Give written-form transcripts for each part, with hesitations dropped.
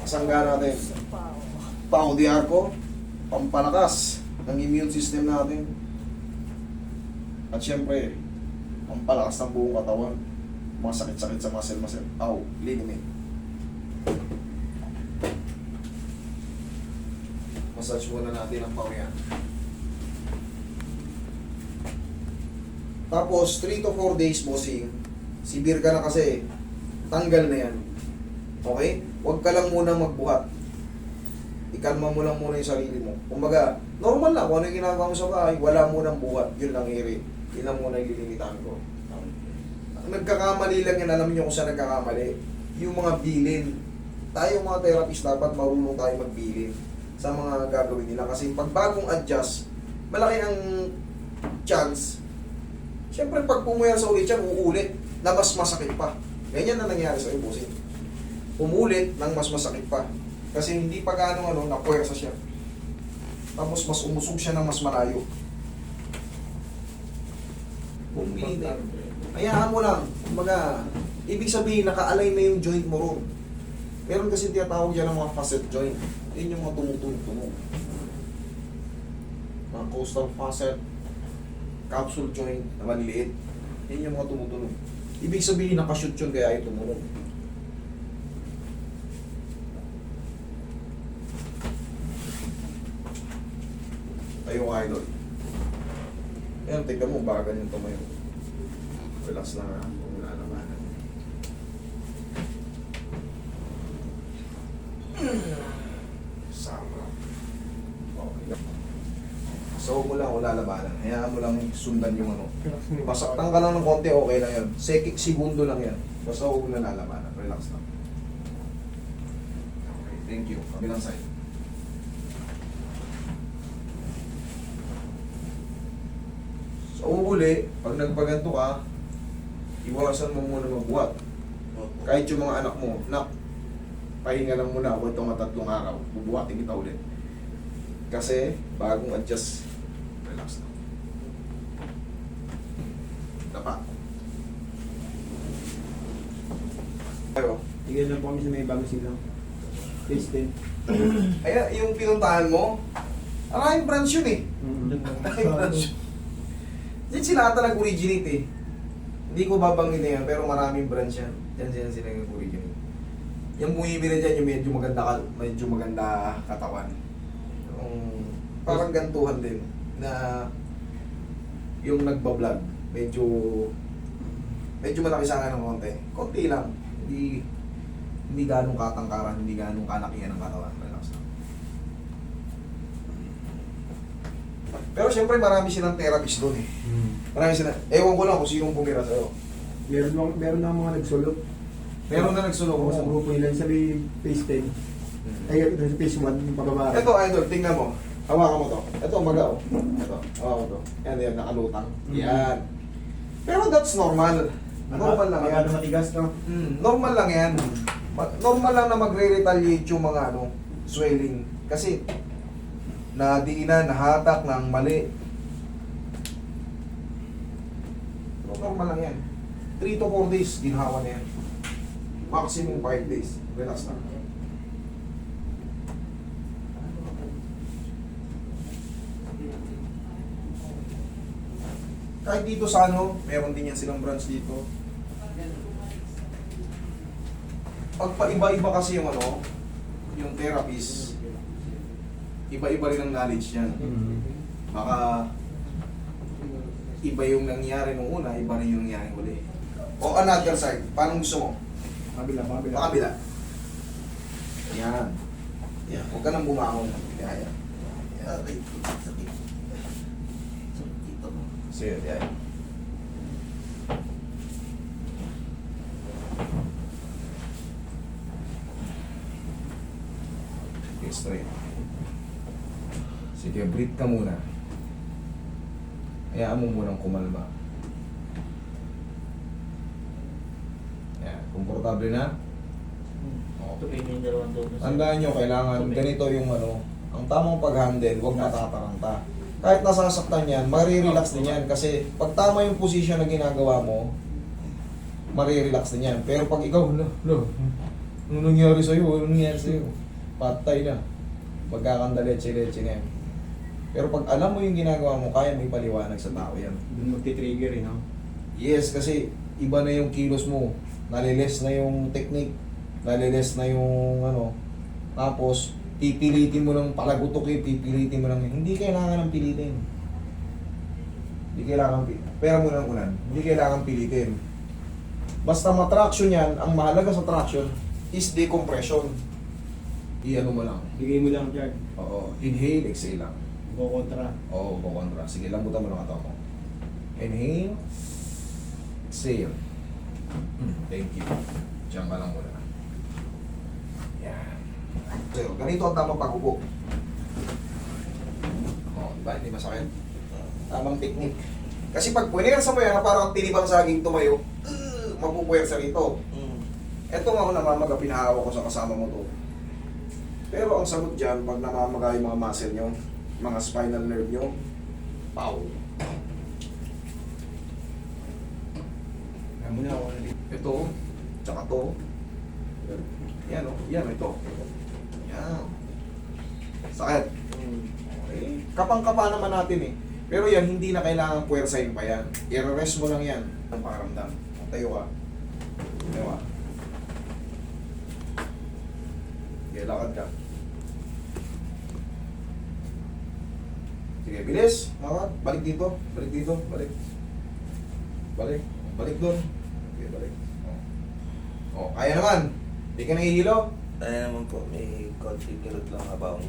Sangga natin. Pao di arco, pampalakas ng immune system natin. At syempre, pampalakas ng buong katawan. Mga sakit-sakit sa muscle. Aw, linimik. Massage muna natin ang pao yan. Tapos, 3 to 4 days, bossing. Severe ka na kasi, tanggal na yan. Okay? Huwag ka lang muna magbuhat. Ikalma mo lang muna yung sarili mo. Kumbaga, normal na. Kung ano yung ginagawa mo sa bahay, wala munang buhat. Yun lang, iri. Yun lang muna yung lilimitan ko. Nagkakamali lang yan. Alam niyo kung saan nagkakamali. Yung mga bilin. Tayo mga therapist, dapat marunong tayo magbilin sa mga gagawin nila. Kasi pag bagong adjust, malaki ang chance. Siyempre, pag pumuyar sa ulit yan, uulit na mas masakit pa. Ganyan na nangyari sa ibusin. Umulit ng mas masakit pa. Kasi hindi pa gaano napuwersa siya. Tapos mas umusog siya ng mas malayo. Pumilitin. Hayaan mo lang. Kumbaga, ibig sabihin, naka-align na yung joint mo ron. Meron kasi tinatawag yan ng mga facet joint. Yun yung mga tumutunog. Mga coastal facet, capsule joint na maliliit. Yun yung mga tumutunog. Ibig sabihin, nakashoot yun kaya ay tumunog. Tayo idol. Ayan, tignan mo, bagal yung tumayo. Relax lang ha, kung nalamanan. Sarap. Okay. So, mo lang, wala labanan. Hayaan mo lang sundan yung ano. Masaktan ka lang ng konti, okay lang yan. Segundo lang yan. Basta huwag mo na lalabanan. Relax lang. Okay, thank you. Kabilang side. Sa uli, pag nagpaganto ka, iwasan mo muna magbuhat. Kahit yung mga anak mo, nak, pahinga lang muna, huwag itong 3 araw, bubuhatin kita ulit. Kasi, bagong adjust, relax na. Dapa. Ayo. Tingnan lang po kami sa may bagong silang. Phase 10. Ayan, yung pinuntahan mo, maraming branch yun eh. Maraming branch. Diyan sila ata nag-originate eh. Hindi ko babanggitin yan, pero maraming branch yan. Diyan sila nag-originate. Yung bumibili dyan, yung medyo maganda katawan. Yung parang gantuhan din, na yung nagbablog, medyo malaki sa akin ng konti. Konti lang. Hindi ganong katangkaran, hindi ganong kalakihan ng katawan. Relax lang. Pero syempre marami silang therapist doon eh. Marami sila. Ewan ko lang kung sinong pumira sa'yo. Meron na mga nagsulot. Meron na nagsulong Ako sa mo. grupo nila sa may phase 10. Ay, ito sa phase 1, yung pababa. Ito, idol, tingnan mo. Hawakan mo to. Ito, umaga oh. Ito, hawakan mo to. Yan, nakalutang. Yan. Pero that's normal. Normal lang yan. Magkano matigas, no? Normal lang yan. Normal lang na magre-retaliate yung mga swelling. Kasi, nadiinan, nahatak ng mali. Normal lang yan. 3 to 4 days, ginhawa na yan. Maximum 5 days. Relax lang. Kahit dito sa meron din yan silang branch dito. Pag paiba-iba kasi yung yung therapist, iba-iba rin ang knowledge yan. Baka iba yung nangyari nung una, iba rin yung nangyari uli. O another side, paano gusto mo? Kabila. Pakabila. Yan. Yan. Huwag ka nang bumangon. Yan. Yan. Sakit. Sige, yan. Okay, straight. Sige, breathe ka muna. Hayaan mo munang kumalma. Yan, komportable na? Okay. Tandaan nyo, kailangan ganito yung ang tamang pag-handle, huwag matataranta. Kahit nasasaktan yan, marirelax din yan. Kasi pag tama yung position na ginagawa mo, marirelax din yan. Pero pag ikaw, Ano nangyari sa'yo? Ano nangyari sa'yo? Patay na. Magkakanda leche-leche na yan. Pero pag alam mo yung ginagawa mo, kaya may paliwanag sa tao yan. Doon magti-trigger eh, no? Yes, kasi iba na yung kilos mo. Naliles na yung technique. Naliles na yung ano. Tapos, pipilitin mo lang palagutok pipilitin mo lang. Hindi kailangan ng pilitin. Hindi kailangan pera mo ng unan. Hindi kailangan pilitin. Basta matraction yan, ang mahalaga sa traction is decompression. Iano mo lang. Bigay mo lang dyan. Oo. Inhale, exhale lang. Go kontra. Oo, kukontra. Sige, lambutan mo lang ito mo. Inhale. Exhale. Thank you. Diyan ka lang muna. Yan. So, ganito ang tamang pag-upo. Oo, diba? Hindi masakit. Tamang technique. Kasi pag puwersa mo yan, parang tinibang saging tumayo, mapupuwersa rito. Ito nga ako namamaga, pinahawak ko sa kasama mo to. Pero ang sagot dyan, pag namamaga yung mga muscle nyo, mga spinal nerve nyo, pow. Alam mo na ako na Ito, tsaka to. Yan o, yan ito. Yan. Sakit. Okay. Kapang-kapa naman natin eh. Pero yan, hindi na kailangan puwersahin pa yan. I-rest mo lang yan. Ang pakaramdam. Tayo ka. Tayo ka. Okay, lakad ka. Sige, bilis. Lakad. Balik dito. Balik dito. Balik. Balik. Balik doon. Okay, balik. Oh, kaya naman. Hindi ka nahihilo. Kaya naman po, may konting kirot lang habang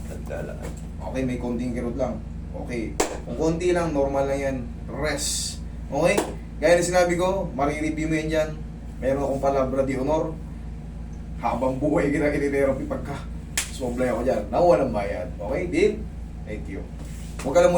naglalakad. Okay, may konting kirot lang. Okay. Kung konti lang, normal lang yan. Rest. Okay? Gaya na sinabi ko, marireview mo yan dyan. Meron akong palabra di honor. Habang buhay ginagini-therapy pagka sumblay ako dyan. Nakuha ng bayad. Okay, deal? Thank you. Huwag ka lang muna